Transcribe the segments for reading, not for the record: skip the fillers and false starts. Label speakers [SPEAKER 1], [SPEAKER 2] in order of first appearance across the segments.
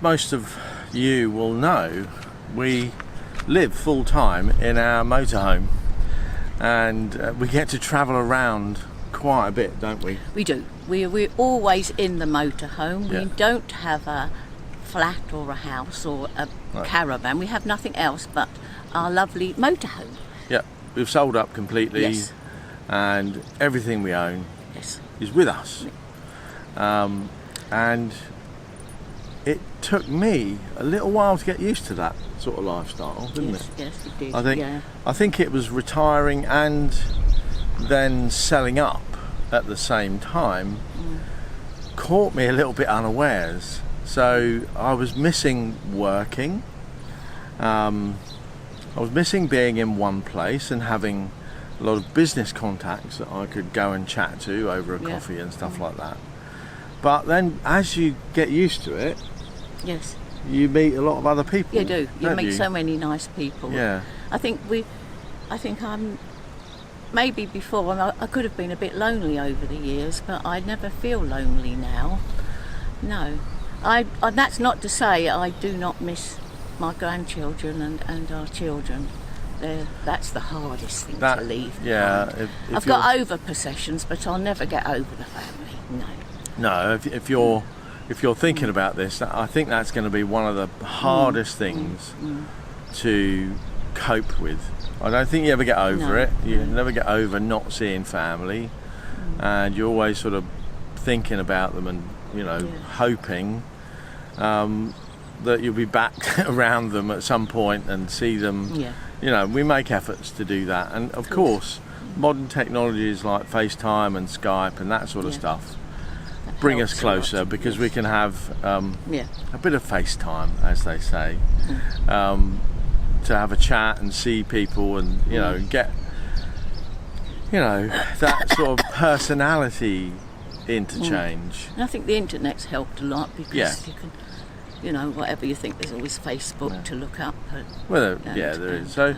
[SPEAKER 1] most of you will know, we live full time in our motorhome, and we get to travel around quite a bit, don't we?
[SPEAKER 2] We do. We're always in the motorhome.
[SPEAKER 1] Yeah.
[SPEAKER 2] We don't have a flat or a house or a caravan. We have nothing else but our lovely motorhome.
[SPEAKER 1] Yeah, we've sold up completely,
[SPEAKER 2] Yes.
[SPEAKER 1] and everything we own
[SPEAKER 2] Yes.
[SPEAKER 1] is with us. And it took me a little while to get used to that sort of lifestyle, didn't
[SPEAKER 2] Yes,
[SPEAKER 1] it?
[SPEAKER 2] yes, it did.
[SPEAKER 1] I think it was retiring and then selling up at the same time caught me a little bit unawares. So I was missing working. I was missing being in one place and having a lot of business contacts that I could go and chat to over a coffee and stuff like that. But then as you get used to it,
[SPEAKER 2] Yes.
[SPEAKER 1] you meet a lot of other people.
[SPEAKER 2] You do. You
[SPEAKER 1] don't
[SPEAKER 2] meet
[SPEAKER 1] you?
[SPEAKER 2] so many nice people.
[SPEAKER 1] Yeah.
[SPEAKER 2] I think I'm maybe before I could have been a bit lonely over the years, but I never feel lonely now. No. And that's not to say I do not miss my grandchildren and our children. That's the hardest thing to leave behind.
[SPEAKER 1] Yeah. If
[SPEAKER 2] I've got over possessions, but I'll never get over the family. No.
[SPEAKER 1] No, if you're thinking about this, I think that's going to be one of the hardest things to cope with. I don't think you ever get over it. You never get over not seeing family, and you're always sort of thinking about them and hoping that you'll be back around them at some point and see them. Yeah. We make efforts to do that, and of course, modern technologies like FaceTime and Skype and that sort of stuff bring us closer because we can have a bit of FaceTime, as they say, to have a chat and see people and get that sort of personality interchange.
[SPEAKER 2] And I think the internet's helped a lot because you can, whatever you think, there's always Facebook to look up.
[SPEAKER 1] There is. So,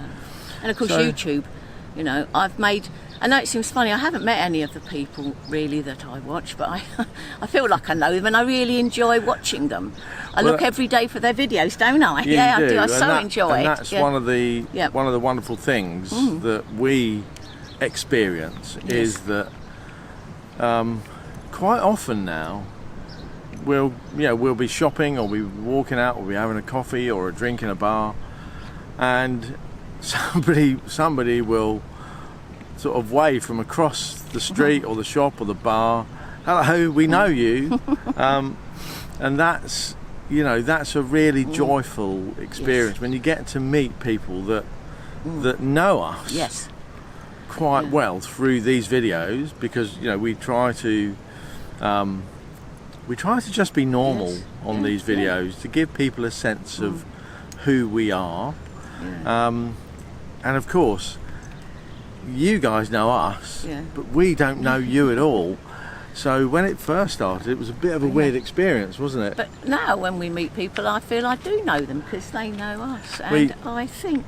[SPEAKER 2] and of course YouTube. I've made. I know it seems funny. I haven't met any of the people really that I watch, but I feel like I know them, and I really enjoy watching them. I look every day for their videos, don't I?
[SPEAKER 1] Yeah,
[SPEAKER 2] I do. I so enjoy
[SPEAKER 1] and
[SPEAKER 2] it.
[SPEAKER 1] That's one of the wonderful things that we experience is that quite often now we'll be shopping or we'll be walking out or we'll be having a coffee or a drink in a bar, and somebody will sort of wave from across the street or the shop or the bar, hello, we know you, and that's a really joyful experience when you get to meet people that know us quite well through these videos, because we try to just be normal on these videos to give people a sense of who we are, and of course you guys know us, but we don't know you at all. So when it first started, it was a bit of a weird experience, wasn't it?
[SPEAKER 2] But now when we meet people, I feel I do know them because they know us, and I think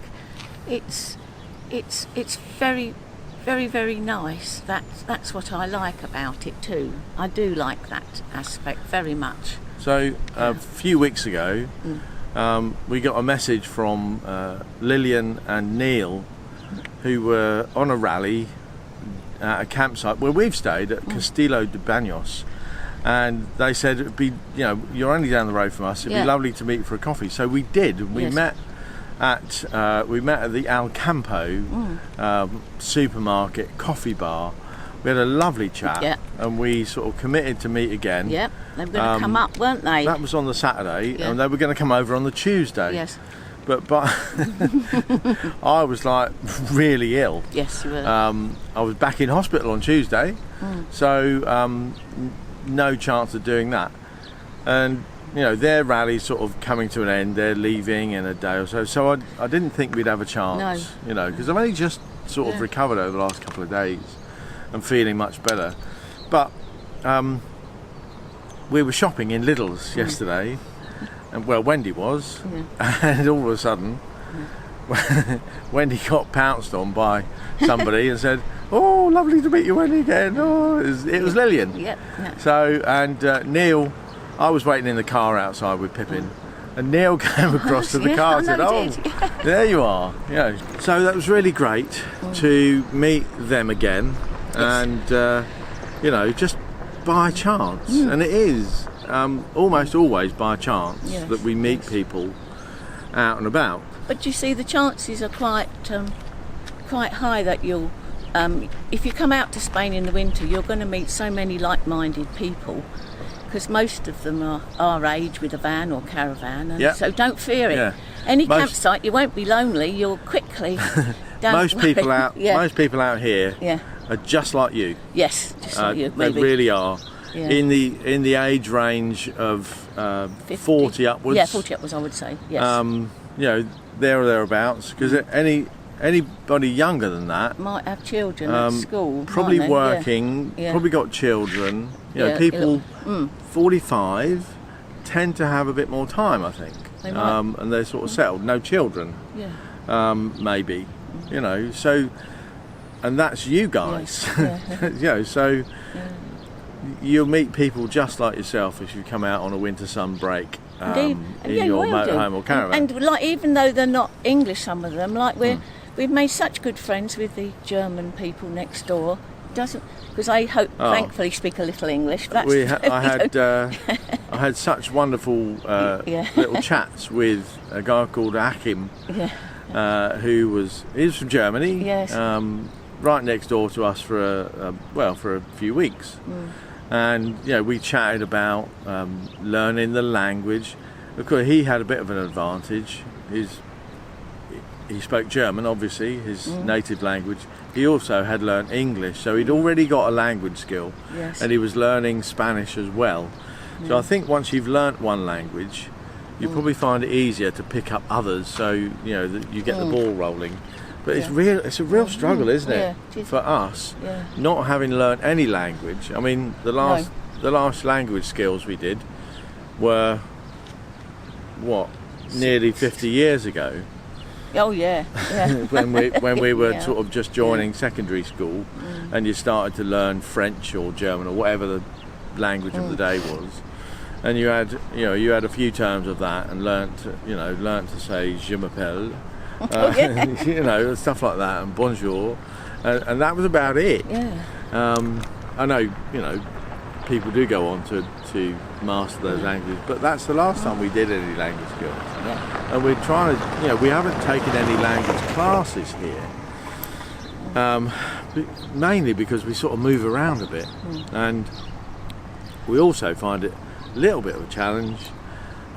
[SPEAKER 2] it's very, very, very nice. That's what I like about it too. I do like that aspect very much.
[SPEAKER 1] So a few weeks ago, we got a message from Lillian and Neil, who were on a rally at a campsite where we've stayed at Castillo de Baños, and they said it'd be, you're only down the road from us, it'd be lovely to meet for a coffee. So we did. We met at the Al Campo supermarket coffee bar. We had a lovely chat, and we sort of committed to meet again.
[SPEAKER 2] They were going to come up, weren't they?
[SPEAKER 1] That was on the Saturday, and they were going to come over on the Tuesday.
[SPEAKER 2] Yes.
[SPEAKER 1] But I was like really ill.
[SPEAKER 2] Yes, you were.
[SPEAKER 1] I was back in hospital on Tuesday, so no chance of doing that. And their rally's sort of coming to an end. They're leaving in a day or so. So I didn't think we'd have a chance.
[SPEAKER 2] No.
[SPEAKER 1] Because I've only just sort of recovered over the last couple of days and feeling much better. But we were shopping in Lidl's yesterday. And Wendy was, and all of a sudden, Wendy got pounced on by somebody and said, "Oh, lovely to meet you, Wendy, again." Oh, it was Lillian.
[SPEAKER 2] Yep.
[SPEAKER 1] So, and Neil, I was waiting in the car outside with Pippin, And Neil came across to the
[SPEAKER 2] Yeah,
[SPEAKER 1] car
[SPEAKER 2] I
[SPEAKER 1] and said,
[SPEAKER 2] know
[SPEAKER 1] "Oh,
[SPEAKER 2] he did.
[SPEAKER 1] there you are." So that was really great to meet them again, and just by chance. And it is almost always by chance that we meet people out and about.
[SPEAKER 2] But you see, the chances are quite high that you'll, if you come out to Spain in the winter, you're going to meet so many like-minded people, because most of them are our age with a van or caravan, and so don't fear it.
[SPEAKER 1] Yeah.
[SPEAKER 2] Any campsite, you won't be lonely. You'll quickly.
[SPEAKER 1] Most people out here are just like you.
[SPEAKER 2] Yes, just like you. Maybe.
[SPEAKER 1] They really are.
[SPEAKER 2] Yeah.
[SPEAKER 1] In the age range of 40 upwards.
[SPEAKER 2] Yeah, 40 upwards, I would say. Yes.
[SPEAKER 1] There or thereabouts. Because anybody younger than that
[SPEAKER 2] might have children at school.
[SPEAKER 1] Probably
[SPEAKER 2] mightn't they?
[SPEAKER 1] working.
[SPEAKER 2] Yeah.
[SPEAKER 1] Probably got children. People 45 tend to have a bit more time, I think.
[SPEAKER 2] They might.
[SPEAKER 1] And they're sort of settled. No children.
[SPEAKER 2] Yeah.
[SPEAKER 1] Maybe. So, and that's you guys.
[SPEAKER 2] Yes.
[SPEAKER 1] So. Yeah. You'll meet people just like yourself if you come out on a winter sun break in your motorhome or caravan.
[SPEAKER 2] And like, even though they're not English, some of them, like we've made such good friends with the German people next door. Because I thankfully speak a little English.
[SPEAKER 1] I had such wonderful little chats with a guy called Achim, who was from Germany.
[SPEAKER 2] Yes.
[SPEAKER 1] Right next door to us for a few weeks. And we chatted about learning the language. Of course, he had a bit of an advantage. He spoke German, obviously, his native language. He also had learned English, so he'd already got a language skill.
[SPEAKER 2] Yes.
[SPEAKER 1] And he was learning Spanish as well. So I think once you've learnt one language, you probably find it easier to pick up others, so that you get the ball rolling. But it's a real struggle, isn't it, for us, not having learnt any language. I mean, the last language skills we did were nearly 50 years ago.
[SPEAKER 2] Oh yeah.
[SPEAKER 1] when we were sort of just joining secondary school, and you started to learn French or German or whatever the language of the day was, and you had a few terms of that, and learnt to say je m'appelle. Stuff like that, and bonjour, and that was about it. I know people do go on to master those languages, but that's the last time we did any language skills. And we're trying to, we haven't taken any language classes here, mainly because we sort of move around a bit, and we also find it a little bit of a challenge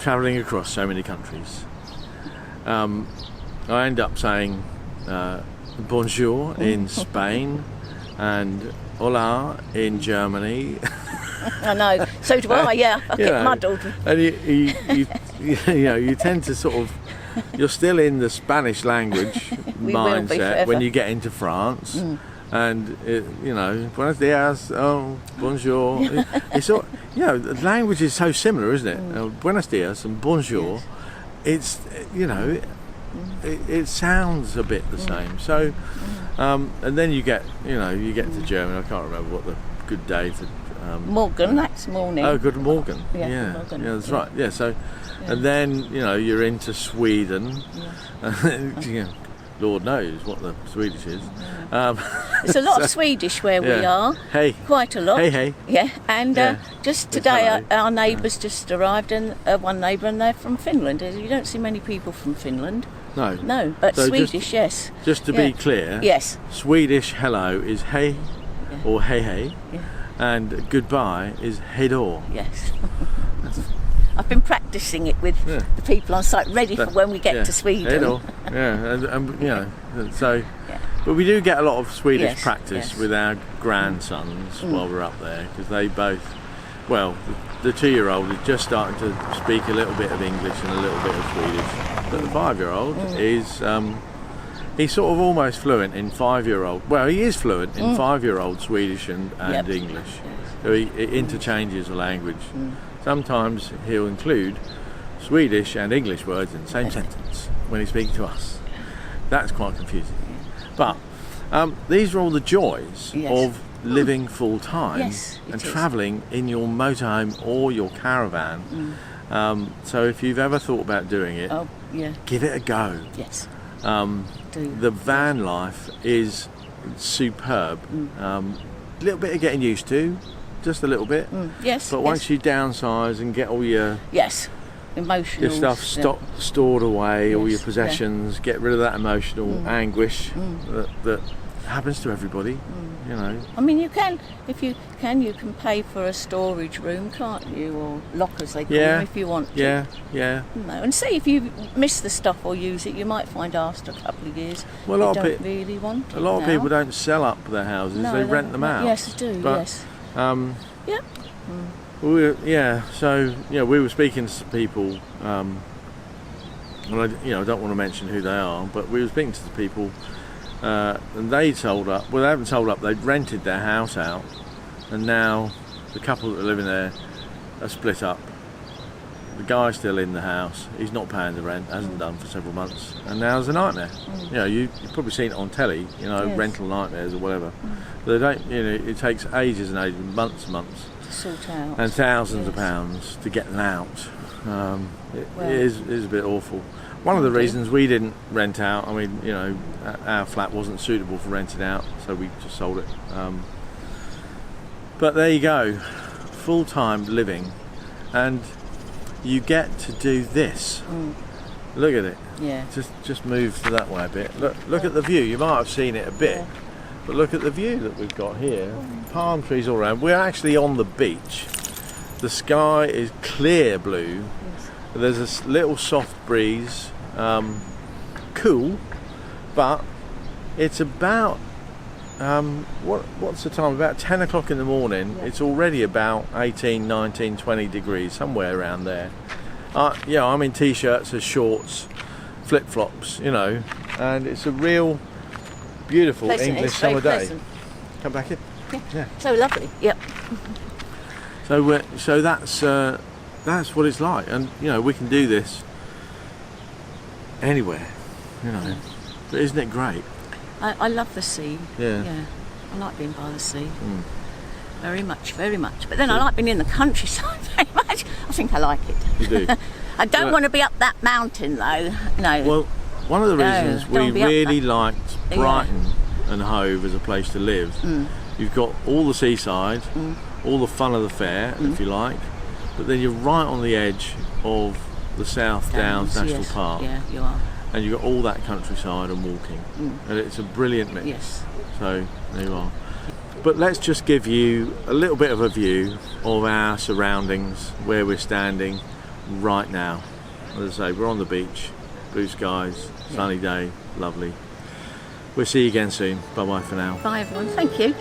[SPEAKER 1] travelling across so many countries. I end up saying bonjour in Spain and hola in Germany.
[SPEAKER 2] I know. So do I. Yeah, I get muddled.
[SPEAKER 1] And you tend to sort of, you're still in the Spanish language mindset when you get into France. And buenos dias, bonjour. It's all, the language is so similar, isn't it? Buenos dias and bonjour. It's it sounds a bit the same. So, and then you get to German. I can't remember what the good day for.
[SPEAKER 2] Morgen, that's morning.
[SPEAKER 1] Oh, good Morgen.
[SPEAKER 2] Yeah,
[SPEAKER 1] That's right. Yeah. So, and then you're into Sweden. Lord knows what the Swedish is.
[SPEAKER 2] There's a lot of Swedish where we are.
[SPEAKER 1] Hey.
[SPEAKER 2] Quite a lot.
[SPEAKER 1] Hey.
[SPEAKER 2] Yeah, and just today our neighbours just arrived, and one neighbour, and they're from Finland. You don't see many people from Finland. No, but so Swedish, yes.
[SPEAKER 1] Just to be clear,
[SPEAKER 2] yes.
[SPEAKER 1] Swedish hello is hey or hey, and goodbye is hejdå.
[SPEAKER 2] Yes. I've been practising it with the people on site, ready for when we get to Sweden.
[SPEAKER 1] Hejdå. And so. Yeah. But we do get a lot of Swedish practice with our grandsons while we're up there, because they both, the 2-year-old is just starting to speak a little bit of English and a little bit of Swedish, but the 5-year-old is, he's sort of almost fluent in 5-year-old, he is fluent in 5-year-old Swedish and English, so he interchanges the language. Sometimes he'll include Swedish and English words in the same sentence when he's speaking to us. That's quite confusing. But these are all the joys of living full time and travelling in your motorhome or your caravan So if you've ever thought about doing it,
[SPEAKER 2] Oh, yeah.
[SPEAKER 1] give it a go.
[SPEAKER 2] Yes.
[SPEAKER 1] The van life is superb. A little bit of getting used to, just a little bit.
[SPEAKER 2] Yes.
[SPEAKER 1] But once you downsize and get all your
[SPEAKER 2] Yes. Emotional.
[SPEAKER 1] your stuff stored away, all your
[SPEAKER 2] Yes,
[SPEAKER 1] possessions, get rid of that emotional anguish that happens to everybody. You know.
[SPEAKER 2] I mean, you can, if you can pay for a storage room, can't you? Or lockers, they call them, if you want to.
[SPEAKER 1] Yeah.
[SPEAKER 2] You know, and see if you miss the stuff or use it, you might find after a couple of years
[SPEAKER 1] Well,
[SPEAKER 2] you don't really want it.
[SPEAKER 1] A lot of
[SPEAKER 2] now.
[SPEAKER 1] people don't sell up their houses;
[SPEAKER 2] No,
[SPEAKER 1] they rent them out.
[SPEAKER 2] Yes, they do.
[SPEAKER 1] But,
[SPEAKER 2] yes. Yeah.
[SPEAKER 1] So we were speaking to people. And I don't want to mention who they are, but we were speaking to the people, and they sold up. Well, they haven't sold up. They'd rented their house out, and now the couple that are living there are split up. The guy's still in the house. He's not paying the rent. Hasn't done for several months, and now it's a nightmare. You've probably seen it on telly.
[SPEAKER 2] Yes.
[SPEAKER 1] Rental nightmares or whatever. They don't. It takes ages and ages, months and months.
[SPEAKER 2] Sort out.
[SPEAKER 1] And thousands of pounds to get them out. It is a bit awful. One of the reasons we didn't rent out, I mean, our flat wasn't suitable for renting out, so we just sold it. But there you go, full-time living, and you get to do this. Look at it.
[SPEAKER 2] Yeah.
[SPEAKER 1] Just move to that way a bit. Look at the view. You might have seen it a bit. But look at the view that we've got here. Palm trees all around. We're actually on the beach. The sky is clear blue.
[SPEAKER 2] Yes.
[SPEAKER 1] There's a little soft breeze. Cool, but it's about what's the time? About 10 o'clock in the morning.
[SPEAKER 2] Yeah.
[SPEAKER 1] It's already about 18, 19, 20 degrees, somewhere around there. I'm in t-shirts and shorts, flip-flops, and it's a real beautiful
[SPEAKER 2] Pleasant.
[SPEAKER 1] English
[SPEAKER 2] It's very
[SPEAKER 1] summer day.
[SPEAKER 2] pleasant.
[SPEAKER 1] Come back in. Yeah.
[SPEAKER 2] So lovely. Yep.
[SPEAKER 1] So that's what it's like, and we can do this anywhere, But isn't it great?
[SPEAKER 2] I love the sea.
[SPEAKER 1] Yeah.
[SPEAKER 2] I like being by the sea. Very much, very much. But then I like being in the countryside very much. I think I like it.
[SPEAKER 1] You do.
[SPEAKER 2] I don't want to be up that mountain though. No.
[SPEAKER 1] Well, one of the reasons we
[SPEAKER 2] don't be up
[SPEAKER 1] really
[SPEAKER 2] that-
[SPEAKER 1] liked Brighton and Hove as a place to live, you've got all the seaside, all the fun of the fair, if you like, but then you're right on the edge of the South Downs National
[SPEAKER 2] yes.
[SPEAKER 1] Park,
[SPEAKER 2] Yeah, you are.
[SPEAKER 1] and you've got all that countryside and walking, and it's a brilliant mix.
[SPEAKER 2] Yes.
[SPEAKER 1] So there you are. But let's just give you a little bit of a view of our surroundings, where we're standing right now. As I say, we're on the beach, blue skies, sunny day, lovely. We'll see you again soon. Bye bye for now.
[SPEAKER 2] Bye everyone. Thank you.